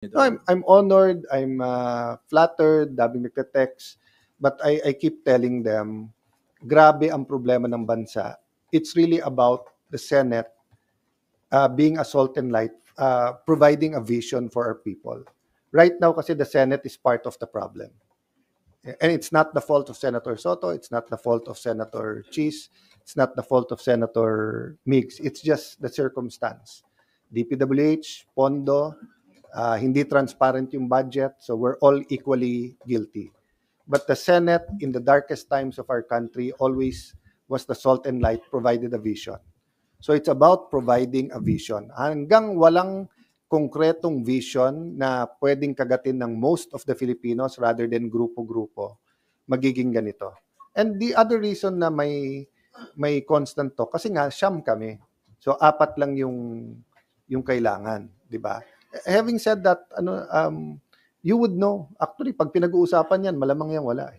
No, I'm honored, I'm flattered, daming nagte-text, but I keep telling them, grabe ang problema ng bansa. It's really about the Senate being a salt and light, providing a vision for our people. Right now kasi the Senate is part of the problem. And it's not the fault of Senator Soto, it's not the fault of Senator Cheese, it's not the fault of Senator Migs, it's just the circumstance. DPWH, Pondo, hindi transparent yung budget, so we're all equally guilty. But the Senate, in the darkest times of our country, always was the salt and light, provided a vision. So it's about providing a vision. Hanggang walang konkretong vision na pwedeng kagatin ng most of the Filipinos rather than grupo-grupo, magiging ganito. And the other reason na may constant talk, kasi nga, siyam kami. So, apat lang yung kailangan, di ba? Having said that, you would know. Actually, pag pinag-uusapan yan, malamang yan wala.